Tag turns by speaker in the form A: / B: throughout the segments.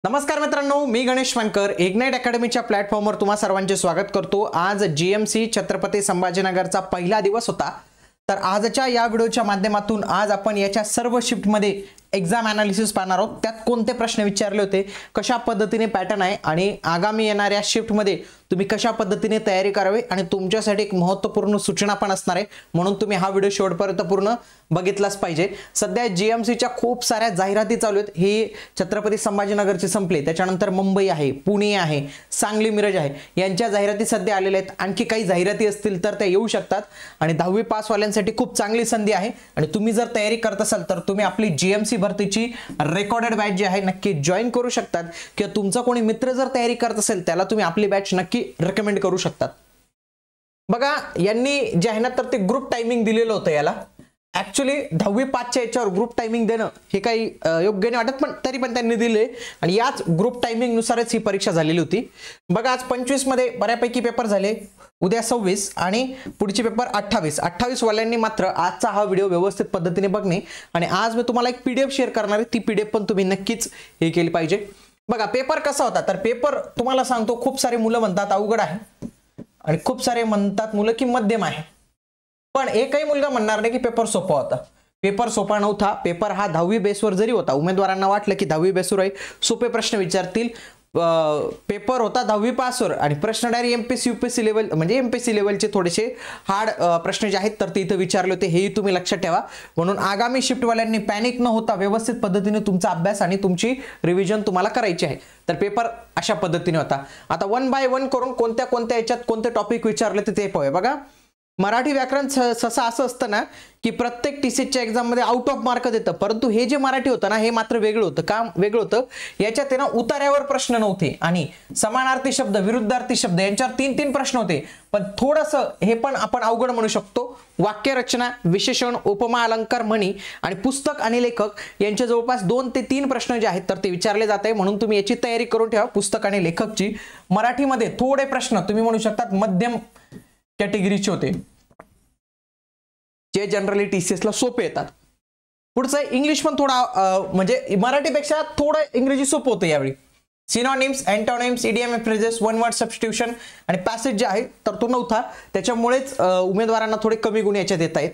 A: नमस्कार मित्रांनो, मी गणेश मानकर इग्नाइट अकॅडमीच्या प्लॅटफॉर्मवर तुम्हा सर्वांचे स्वागत करतो। आज जीएमसी छत्रपती संभाजीनगरचा पहिला दिवस होता। तर आजच्या या व्हिडिओच्या माध्यमातून आज आपण याच्या सर्व शिफ्ट मध्ये एग्जाम एनालिसिस पाहणार आहोत। त्यात कोणते प्रश्न विचारले होते, कशा पद्धतीने पॅटर्न आहे आणि आगामी येणाऱ्या शिफ्ट मध्ये तुम्ही कशा पद्धतीने तयारी करावी आणि तुमच्यासाठी एक महत्त्वपूर्ण सूचना पण असणार आहे, म्हणून तुम्ही हा व्हिडिओ शेवटपर्यंत पूर्ण बघितलाच पाहिजे। सध्या जीएमसीच्या खूप साऱ्या जाहिराती चालू आहेत। ही छत्रपती संभाजीनगरची संपली, त्याच्यानंतर मुंबई आहे, पुणे आहे, सांगली मिरज आहे, यांच्या जाहिराती सध्या आलेल्या आहेत। आणखी काही जाहिराती असतील तर त्या येऊ शकतात आणि 10वी पास वाल्यांसाठी खूप चांगली संधी आहे। आणि तुम्ही जर तयारी करत असाल तर तुम्ही आपली जीएमसी भरतीची रेकॉर्डेड बॅच जी आहे नक्की जॉइन करू शकतात, किंवा तुमचा कोणी मित्र जर तयारी करत असेल त्याला तुम्ही आपली बॅच नक्की रेकमेंड करू शकतात। बघा, यांनी जे आहे ना तर ते ग्रुप टायमिंग दिलेलं होतं याला। ऍक्च्युअली 10वी पासच्या याच्यावर ग्रुप टायमिंग देणं हे काही योग्य नाही वाटत, पण तरी पण त्यांनी दिले आणि याच ग्रुप टायमिंग नुसारच ही परीक्षा झालेली होती। बघा, आज 25 मध्ये बऱ्यापैकी पेपर झाले, उद्या 26 आणि पुढचे पेपर 28 वाल्यांनी मात्र आजचा हा व्हिडिओ व्यवस्थित पद्धतीने बघणे। आणि आज मी तुम्हाला एक पीडीएफ शेअर करणार आहे, ती पीडीएफ पण तुम्ही नक्कीच हे केली पाहिजे। बघा, पेपर कसा होता, तर पेपर तुम्हाला सांगतो, खूप सारे मुलं म्हणतात अवघड आहे आणि खूप सारे म्हणतात मुलं की मध्यम आहे, पण एकही मुलगा म्हणणार नाही की पेपर सोपा होता। पेपर सोपा नव्हता। पेपर हा 10वी बेसवर जरी होता, उमेदवारांना वाटलं की 10वी बेसवर सोपे प्रश्न विचारतील, पेपर होता 10वी पासवर आणि प्रश्न डायरेक्ट एमपीएससी यूपीएससी लेवल म्हणजे एमपीएससी लेवलचे थोडेसे हार्ड प्रश्न जे आहेत तर ते इथं विचारले होते, हेही तुम्ही लक्षात ठेवा। म्हणून आगामी शिफ्टवाल्यांनी पॅनिक न होता व्यवस्थित पद्धतीने तुमचा अभ्यास आणि तुमची रिव्हिजन तुम्हाला करायची आहे। तर पेपर अशा पद्धतीने होता। आता 1 बाय 1 करून कोणत्या कोणत्या याच्यात कोणते टॉपिक विचारले ते पाहूया। बघा, मराठी व्याकरण सहसा असं असतं ना की प्रत्येक टीसीच्या एक्झाम मध्ये आउट ऑफ मार्क देतं, परंतु हे जे मराठी होतं ना हे मात्र वेगळं होतं। का वेगळं होतं, याच्यात ना उतार्यावर प्रश्न नव्हते आणि समानार्थी शब्द, विरुद्धार्थी शब्द यांच्यावर 3-3 प्रश्न होते, पण थोडंसं हे पण आपण अवघड म्हणू शकतो। वाक्यरचना, विशेषण, उपमा, अलंकार, म्हणी आणि पुस्तक आणि लेखक यांचे जवळपास 2 ते 3 प्रश्न जे आहेत तर ते विचारले जात आहे, म्हणून तुम्ही याची तयारी करून ठेवा। पुस्तक आणि लेखकची मराठीमध्ये थोडे प्रश्न तुम्ही म्हणू शकतात मध्यम कॅटेगरीचे होते, जे जनरली टीसीएस ला सोपे येतात। पुढचं इंग्लिश पण थोडा म्हणजे मराठीपेक्षा थोडं इंग्रजी सोपं होतं यावेळी। Synonyms, antonyms, idiom, phrases, one word substitution आणि पॅसेज जे आहे तर तो नव्हता, त्याच्यामुळेच उमेदवारांना थोडे कमी गुण याच्यात येत आहेत।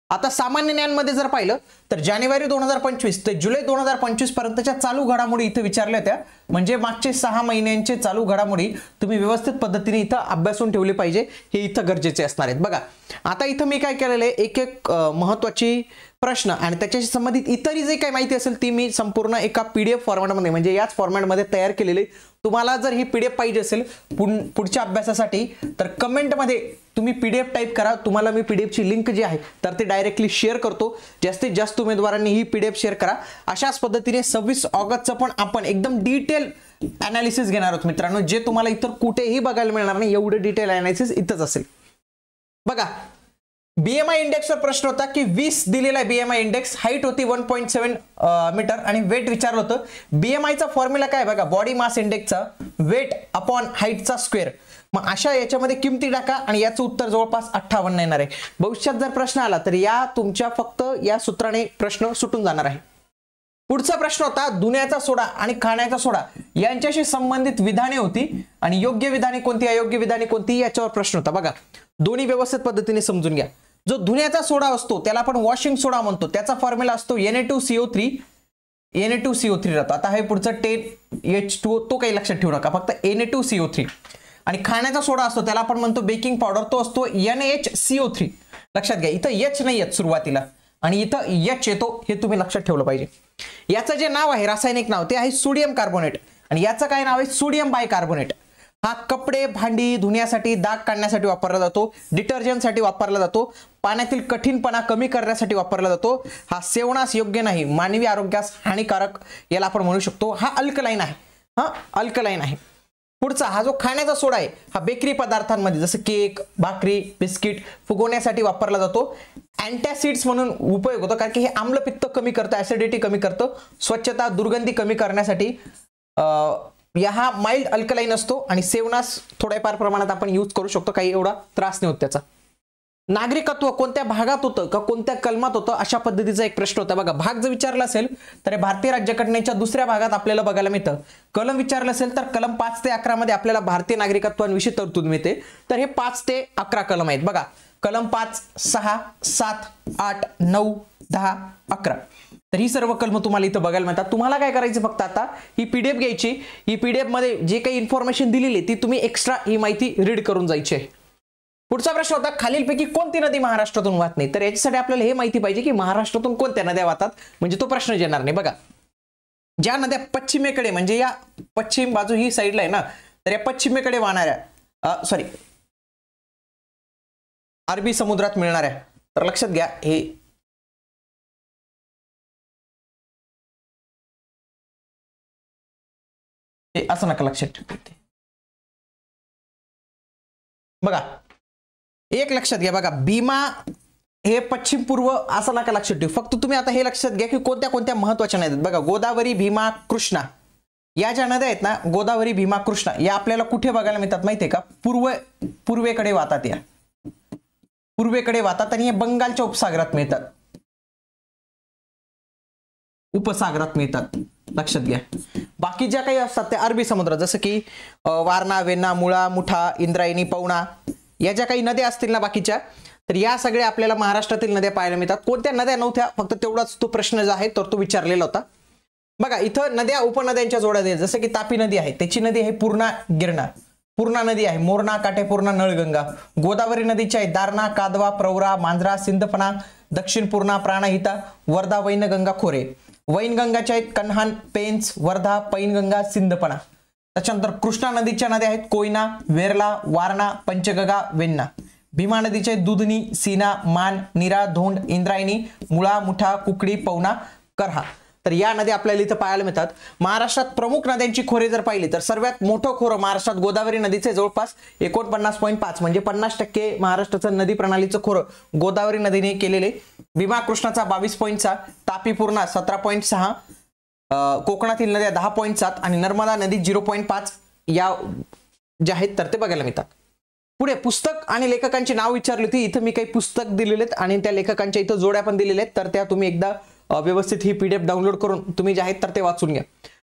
A: आता सामान्य ज्ञानमध्ये जर पाहिलं तर जानेवारी 2025 ते जुलै 2025 पर्यंतच्या चालू घडामोडी इथे विचारल्या होत्या, म्हणजे मागचे 6 महिन्यांचे चालू घडामोडी तुम्ही व्यवस्थित पद्धतीने इथं अभ्यासून ठेवले पाहिजे, हे इथं गरजेचे असणार आहेत। बघा, आता इथं मी काय केलेलं आहे, एक महत्त्वाची प्रश्न आणि त्याच्याशी संबंधित इतरही जे काही माहिती असेल ती मी संपूर्ण एका पीडीएफ फॉर्मॅटमध्ये म्हणजे याच फॉर्मॅटमध्ये तयार केलेली। तुम्हाला जर ही पीडीएफ पाहिजे असेल पुढच्या अभ्यासासाठी तर कमेंटमध्ये तुम्ही पीडीएफ टाइप करा, तुम्हाला मी पीडीएफची लिंक जी आहे तर ते डायरेक्टली शेअर करतो। जास्तीत जास्त उमेदवारांनी ही पीडीएफ शेअर करा। अशाच पद्धतीने 26 ऑगस्टचं पण आपण एकदम डिटेल एनालिसिस घेणार आहोत मित्रांनो, जे तुम्हाला इतर कुठेही बघायला मिळणार नाही, एवढे डिटेल एनालिसिस इथंच असेल। बघा, बीएमआय इंडेक्सवर प्रश्न होता की 20 दिलेला आहे बीएमआय इंडेक्स, हाईट होती 1.7 मीटर आणि वेट विचारलं होतं। बीएमआयचा फॉर्म्युला काय बघा, बॉडी मास इंडेक्सचा वेट अपॉन हाईटचा स्क्वेअर। मग अशा याच्यामध्ये किमती टाका आणि याचं उत्तर जवळपास 58 येणार आहे। भविष्यात जर प्रश्न आला तर या तुमच्या फक्त या सूत्राने प्रश्न सुटून जाणार आहे। पुढचा प्रश्न होता धुण्याचा सोडा आणि खाण्याचा सोडा यांच्याशी संबंधित विधाने होती आणि योग्य विधाने कोणती, अयोग्य विधाने कोणती याच्यावर प्रश्न होता। बघा, दोन्ही व्यवस्थित पद्धतीने समजून घ्या। जो धुण्याचा सोडा असतो त्याला आपण वॉशिंग सोडा म्हणतो, त्याचा फॉर्म्युला असतो Na2CO3 राहतो। आता हे पुढचं 10H2O तो काही लक्षात ठेवू नका, फक्त Na2CO3। आणि खाण्याचा सोडा असतो त्याला आपण म्हणतो बेकिंग पावडर, तो असतो NaHCO3। लक्षात घ्या, इथं H नाही येत सुरुवातीला आणि इथं H येतो, हे तुम्ही लक्षात ठेवलं पाहिजे। याचं जे नाव आहे रासायनिक नाव ते आहे सोडियम कार्बोनेट आणि याचं काय नाव आहे सोडियम बायकार्बोनेट। हा कपडे भांडी धुण्यासाठी, दाग काढण्यासाठी वापरला जातो, डिटर्जंटसाठी वापरला जातो, पाण्यातील कठीणपणा कमी करण्यासाठी वापरला जातो। हा सेवनास योग्य नाही, मानवी आरोग्यास हानिकारक याला आपण म्हणू शकतो। हा अल्कलाइन आहे, अल्कलाइन आहे। पुढचा हा जो खाण्याचा सोडा आहे हा बेकरी पदार्थांमध्ये जसं केक, भाकरी, बिस्किट फुगवण्यासाठी वापरला जातो। अँटॅसिड्स म्हणून उपयोग होतो, कारण की हे आम्लपित्त कमी करतं, ऍसिडिटी कमी करतं, स्वच्छता दुर्गंधी कमी करण्यासाठी हा माइल्ड अल्कलाइन असतो आणि सेवनास थोड्याफार प्रमाणात आपण यूज करू शकतो, काही एवढा त्रास नाही होत त्याचा। नागरिकत्व कोणत्या भागात होतं का कोणत्या कलमात होतं अशा पद्धतीचा एक प्रश्न होता बघा. भाग जर विचारला असेल तर भारतीय राज्यघटनेच्या दुसऱ्या भागात आपल्याला बघायला मिळतं. कलम विचारलं असेल तर कलम 5 ते 11 मध्ये आपल्याला भारतीय नागरिकत्वाविषयी तरतूद मिळते. तर हे 5 ते 11 कलम आहेत बघा. कलम 5, 6, 7, 8, 9, 10, 11. तर ही सर्व कलम तुम्हाला इथं बघायला मिळतात. तुम्हाला काय करायचं फक्त आता ही पीडीएफ घ्यायची. ही पीडीएफ मध्ये जे काही इन्फॉर्मेशन दिलेली ती तुम्ही एक्स्ट्रा ही माहिती रीड करून जायची आहे. पुढचा प्रश्न होता खालीलपैकी कोणती नदी महाराष्ट्रातून वाहत नाही. तर याच्यासाठी आपल्याला हे माहिती पाहिजे की महाराष्ट्रातून कोणत्या नद्या वाहतात, म्हणजे तो प्रश्न येणार नाही. बघा, ज्या नद्या पश्चिमेकडे म्हणजे या पश्चिम बाजू ही साईडला आहे ना, तर या पश्चिमेकडे वाहणाऱ्या अरबी समुद्रात मिळणाऱ्या, तर लक्षात घ्या हे असं नका लक्षात ठेवते. बघा एक लक्षात घ्या, बघा भीमा हे पश्चिम पूर्व असं नका लक्षात ठेवू. फक्त तुम्ही आता हे लक्षात घ्या की कोणत्या कोणत्या महत्त्वाच्या नद्या आहेत. बघा गोदावरी, भीमा, कृष्णा या ज्या नद्या आहेत ना, गोदावरी, भीमा, कृष्णा या आपल्याला कुठे बघायला मिळतात माहितीये का? पूर्वेकडे वाहतात. या पूर्वेकडे वाहतात आणि हे बंगालच्या उपसागरात मिळतात, उपसागरात मिळतात. लक्षात घ्या. बाकी ज्या काही असतात त्या अरबी समुद्रात, जसं की वारणा, वेण्णा, मुळा, मुठा, इंद्रायणी, पवना या ज्या काही नद्या असतील ना बाकीच्या, तर या सगळ्या आपल्याला महाराष्ट्रातील नद्या पाहायला मिळतात. कोणत्या नद्या नव्हत्या फक्त तेवढाच तो प्रश्न जो आहे तर तो विचारलेला होता. बघा इथं नद्या उपनद्यांच्या जोड्या आहेत. जसं की तापी नदी आहे, त्याची नदी आहे पूर्णा गिरणा. पूर्णा नदी आहे मोरणा, काटेपूर्णा, नळगंगा. गोदावरी नदीच्या आहे दारणा, कादवा, प्रवरा, मांजरा, सिंदफणा, दक्षिण पूर्णा, प्राणहिता, वर्धा, वैनगंगा, खोरे. वैनगंगाच्या आहेत कन्हान, पेंच, वर्धा, पैनगंगा, सिंदफणा. त्याच्यानंतर कृष्णा नदीच्या नद्या आहेत कोयना, वेरला, वारणा, पंचगंगा, वेण्णा. भीमा नदीचे दुधनी, सीना, मान, नीरा, धोंड, इंद्रायणी, मुळा, मुठा, कुकडी, पवना, करहा. तर या नद्या आपल्याला इथं पाहायला मिळतात. महाराष्ट्रात प्रमुख नद्यांची खोरे जर पाहिली तर सर्वात मोठं खोरं महाराष्ट्रात गोदावरी नदीचे जवळपास 49.5 म्हणजे 50% महाराष्ट्राचं नदी प्रणालीचं खोरं गोदावरी नदीने केलेले. भीमा कृष्णाचा 22.6, तापी पूर्णा 17.6, कोकणातील नद्या 10.7 आणि नर्मदा नदी 0.5 या ज्या आहेत तर ते बघायला मिळतात. पुढे पुस्तक आणि लेखकांची नाव विचारली होती. इथं मी काही पुस्तक दिलेले आहेत आणि त्या लेखकांच्या इथं जोड्या पण दिलेल्या आहेत, तर त्या तुम्ही एकदा व्यवस्थित ही पीडीएफ डाउनलोड करून तुम्ही जे आहेत तर ते वाचून घ्या.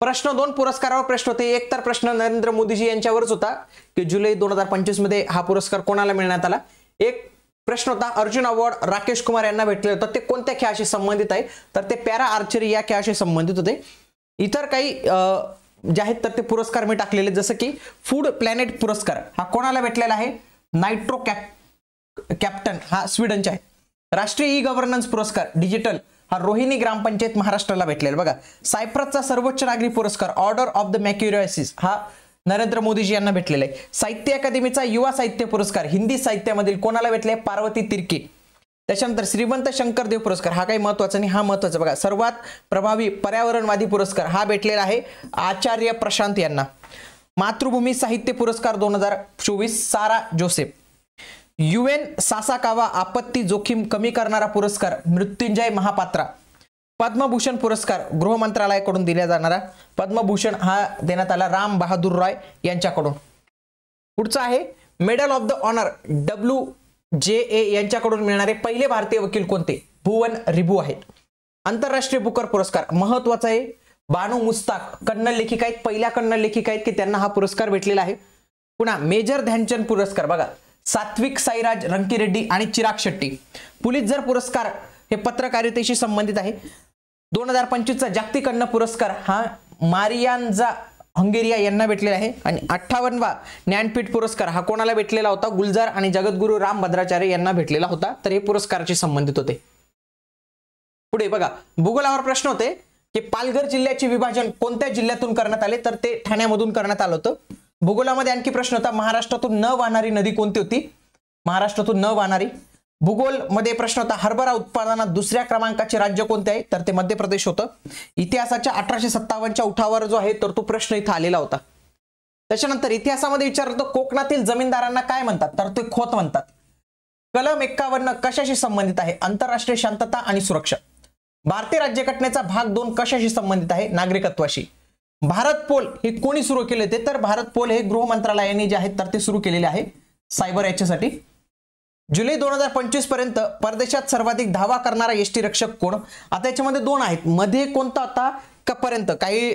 A: प्रश्न 2 पुरस्कारावर प्रश्न होते. एक तर प्रश्न नरेंद्र मोदीजी यांच्यावरच होता की जुलै 2025 मध्ये हा पुरस्कार कोणाला मिळण्यात आला. एक प्रश्न होता अर्जुन अवॉर्ड राकेश कुमार यांना भेटले होते, ते कोणत्या खेळाशी संबंधित आहे, तर ते पॅरा आर्चरी या खेळाशी संबंधित होते. इतर काही जे आहेत तर ते पुरस्कार मी टाकलेले, जसं की फूड प्लॅनेट पुरस्कार हा कोणाला भेटलेला आहे, नायट्रो कॅप्टन हा स्वीडनचा आहे. राष्ट्रीय ई गव्हर्नन्स पुरस्कार डिजिटल हा रोहिणी ग्रामपंचायत महाराष्ट्राला भेटलेला. बघा सायप्रसचा सर्वोच्च नागरी पुरस्कार ऑर्डर ऑफ द मॅक्युरियसिस हा नरेंद्र मोदीजी यांना भेटलेला आहे. साहित्य अकादमीचा युवा साहित्य पुरस्कार हिंदी साहित्यामधील कोणाला भेटले, पार्वती तिर्की. त्याच्यानंतर श्रीमंत शंकरदेव पुरस्कार हा काही महत्वाचा आणि हा महत्वाचा. बघा सर्वात प्रभावी पर्यावरणवादी पुरस्कार हा भेटलेला आहे आचार्य प्रशांत यांना. मातृभूमी साहित्य पुरस्कार 2024 सारा जोसेफ. UN सासाकावा आपत्ती जोखीम कमी करणारा पुरस्कार मृत्युंजय महापात्रा. पद्मभूषण पुरस्कार गृह मंत्रालयाकडून दिला जाणारा पद्मभूषण हा देण्यात आला राम बहादूर रॉय यांच्याकडून. पुढचा आहे medal of the honour WJA यांच्याकडून मिळणारे पहिले भारतीय वकील कोणते, भुवन रिबू आहेत. आंतरराष्ट्रीय बुकर पुरस्कार महत्वाचा आहे बानू मुस्ताक कन्नड लेखिका आहेत, पहिल्या कन्नड लेखिका आहेत की त्यांना हा पुरस्कार भेटलेला आहे. पुन्हा मेजर ध्यानचंद पुरस्कार बघा सात्विक साईराज रंकीरेड्डी आणि चिराग शेट्टी. पुलित्झर पुरस्कार हे पत्रकारितेशी संबंधित आहे. 2025 चा जागतिक अन्न पुरस्कार हा मारियान्झा हंगेरिया यांना भेटलेला आहे. आणि 58वा ज्ञानपीठ पुरस्कार हा कोणाला भेटलेला होता, गुलजार आणि जगद्गुरू राम भद्राचार्य यांना भेटलेला होता. तर हे पुरस्काराशी संबंधित होते. पुढे बघा भूगोलावर प्रश्न होते की पालघर जिल्ह्याचे विभाजन कोणत्या जिल्ह्यातून करण्यात आले, तर ते ठाण्यामधून करण्यात आलं होतं. भूगोलामध्ये आणखी प्रश्न होता महाराष्ट्रातून न वाहणारी नदी कोणती होती, महाराष्ट्रातून न वाहणारी. भूगोल मध्ये प्रश्न होता हरभरा उत्पादनात दुसऱ्या क्रमांकाचे राज्य कोणते आहे, तर ते मध्य प्रदेश होतं. इतिहासाच्या 1857च्या उठावावर जो आहे तर तो प्रश्न इथं आलेला होता. त्याच्यानंतर इतिहासामध्ये विचारलं कोकणातील जमीनदारांना काय म्हणतात, तर ते खोत म्हणतात. कलम 51 कशाशी संबंधित आहे, आंतरराष्ट्रीय शांतता आणि सुरक्षा. भारतीय राज्यघटनेचा भाग 2 कशाशी संबंधित आहे, नागरिकत्वाशी. भारत पोल हे कोणी सुरू केले होते, तर भारत पोल हे गृह मंत्रालयाने जे आहेत तर ते सुरू केलेले आहे सायबर याच्यासाठी. जुलै 2025 पर्यंत परदेशात सर्वाधिक धावा करणारा एसटी रक्षक कोण? आता याच्यामध्ये दोन आहेत, मध्ये कोणता आता का पर्यंत? काही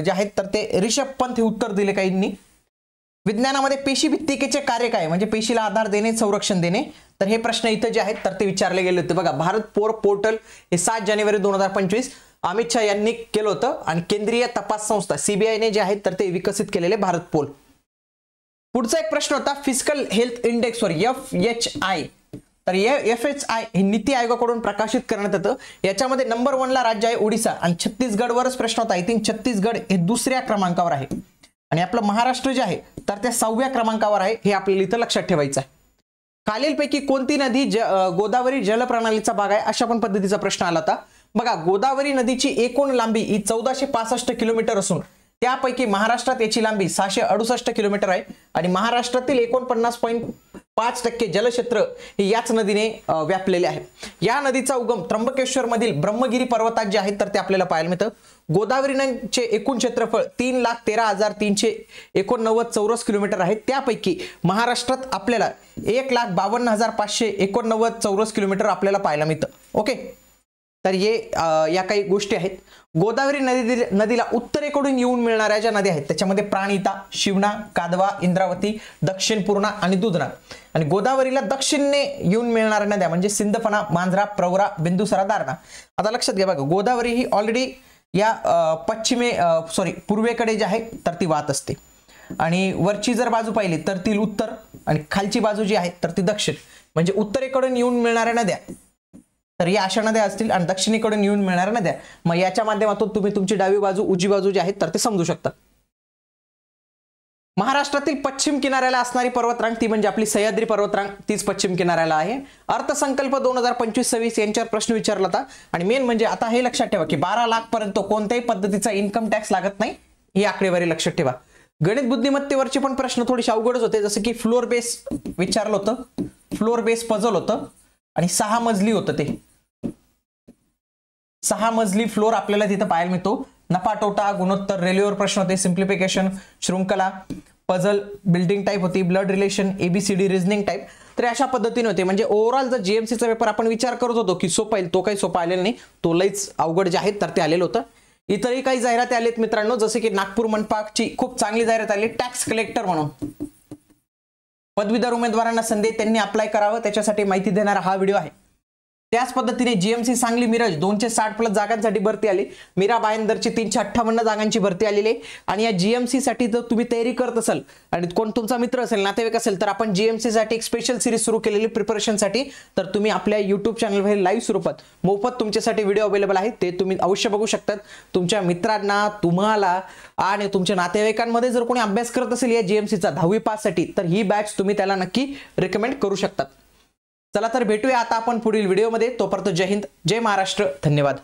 A: जे आहेत तर ते ऋषभ पंत हे उत्तर दिले काहींनी. विज्ञानामध्ये पेशी भित्तिकेचे कार्य काय? म्हणजे पेशीला आधार देणे, संरक्षण देणे. तर हे प्रश्न इथं जे आहेत तर ते विचारले गेले होते बघा. भारत पोर्टल हे 7 जानेवारी 2025 अमित शहा यांनी केलं होतं आणि केंद्रीय तपास संस्था CBI ने जे आहेत तर ते विकसित केलेले भारत पोल. पुढचा एक प्रश्न होता फिजिकल हेल्थ इंडेक्सवर FHI. तर FHI हे नीती आयोगाकडून प्रकाशित करण्यात येतं. याच्यामध्ये नंबर 1 ला राज्य आहे ओडिसा आणि छत्तीसगडवरच प्रश्न होता. आय थिंक छत्तीसगड हे दुसऱ्या क्रमांकावर आहे आणि आपलं महाराष्ट्र जे आहे तर त्या 6व्या क्रमांकावर आहे. हे आपल्याला इथं लक्षात ठेवायचं आहे. खालीलपैकी कोणती नदी गोदावरी जलप्रणालीचा भाग आहे? अशा पण पद्धतीचा प्रश्न आला होता बघा. गोदावरी नदीची एकूण लांबी ही 1465 किलोमीटर असून त्यापैकी महाराष्ट्रात याची लांबी 668 किलोमीटर आहे आणि महाराष्ट्रातील 49.5% जलक्षेत्र हे याच नदीने व्यापलेले आहे. या नदीचा उगम त्र्यंबकेश्वर मधील ब्रह्मगिरी पर्वतात जे आहेत तर ते आपल्याला पाहायला मिळतं. गोदावरी नदीचे एकूण क्षेत्रफळ 3,13,389 चौरस किलोमीटर आहे. त्यापैकी महाराष्ट्रात आपल्याला 1,52,589 चौरस किलोमीटर आपल्याला पाहायला मिळतं. ओके, तर या काही गोष्टी आहेत. गोदावरी नदीला उत्तरेकडून येऊन मिळणाऱ्या ज्या नद्या आहेत त्याच्यामध्ये प्राणहिता, शिवना, कादवा, इंद्रावती, दक्षिण पूर्णा आणि दुधना. आणि गोदावरीला दक्षिणेने येऊन मिळणाऱ्या नद्या म्हणजे सिंदफणा, मांजरा, प्रवरा, बिंदुसरा, दारणा. आता लक्षात घ्या बघा, गोदावरी ही ऑलरेडी या पूर्वेकडे जे आहे तर ती वाहत असते आणि वरची जर बाजू पाहिली तर ती उत्तर आणि खालची बाजू जी आहे तर ती दक्षिण. म्हणजे उत्तरेकडून येऊन मिळणाऱ्या नद्या तर या अशा नद्या असतील आणि दक्षिणेकडून येऊन मिळणाऱ्या नद्या. मग याच्या माध्यमातून तुम्ही तुमची डावी बाजू उजवी बाजू जी आहेत तर ते समजू शकता. महाराष्ट्रातील पश्चिम किनाऱ्याला असणारी पर्वतरांग ती म्हणजे आपली सह्याद्री पर्वतरांग, तीच पश्चिम किनाऱ्याला आहे. अर्थसंकल्प 2025-26 यांच्यावर प्रश्न विचारला होता आणि मेन म्हणजे आता हे लक्षात ठेवा की 12 लाख पर्यंत कोणत्याही पद्धतीचा इन्कम टॅक्स लागत नाही, ही आकडेवारी लक्षात ठेवा. गणित बुद्धिमत्तेवरचे पण प्रश्न थोडेसे अवघडच होते, जसं की फ्लोर बेस विचारलं होतं, फ्लोर बेस पझल होतं आणि 6 मजली होतं. ते 6 मजली फ्लोर आपल्याला तिथं पाहायला मिळतो. नफा तोटा, गुणोत्तर, रेल्वेवर प्रश्न होते, सिम्प्लिफिकेशन, शृंखला, पझल, बिल्डिंग टाईप होती, blood relation, ABCD, reasoning type. तर अशा पद्धतीने होते. म्हणजे ओव्हरऑल जर GMCचा पेपर आपण विचार करत होतो की सोपा येईल, तो काही सोपा आलेला नाही, तो लईच अवघड जे आहेत तर ते आलेलं होतं. इतरही काही जाहिराती आलेत मित्रांनो, जसे की नागपूर मनपाची खूप चांगली जाहिरात आली टॅक्स कलेक्टर म्हणून. पदवीधर उमेदवारांना संधी त्यांनी अप्लाय करावं त्याच्यासाठी माहिती देणारा हा व्हिडिओ आहे. त्याच पद्धतीने GMC सांगली मिरज 260+ जागांसाठी भरती आली. मीरा भायंदरची 358 जागांची भरती आलेली आहे. आणि या GMC साठी जर तुम्ही तयारी करत असाल आणि कोण तुमचा मित्र असेल, नातेवाईक असेल, तर आपण GMC साठी एक स्पेशल सिरीज सुरू केलेली प्रिपरेशनसाठी. तर तुम्ही आपल्या YouTube चॅनलवर लाईव्ह स्वरूपात मोफत तुमच्यासाठी व्हिडिओ अवेलेबल आहे, ते तुम्ही अवश्य बघू शकतात. तुमच्या मित्रांना, तुम्हाला आणि तुमच्या नातेवाईकांमध्ये जर कोणी अभ्यास करत असेल या GMCचा 10वी पाससाठी तर ही बॅच तुम्ही त्याला नक्की रेकमेंड करू शकतात. चला तर भेटूया आता आपण पुढील व्हिडिओमध्ये. तोपर्यंत जय हिंद, जय महाराष्ट्र, धन्यवाद.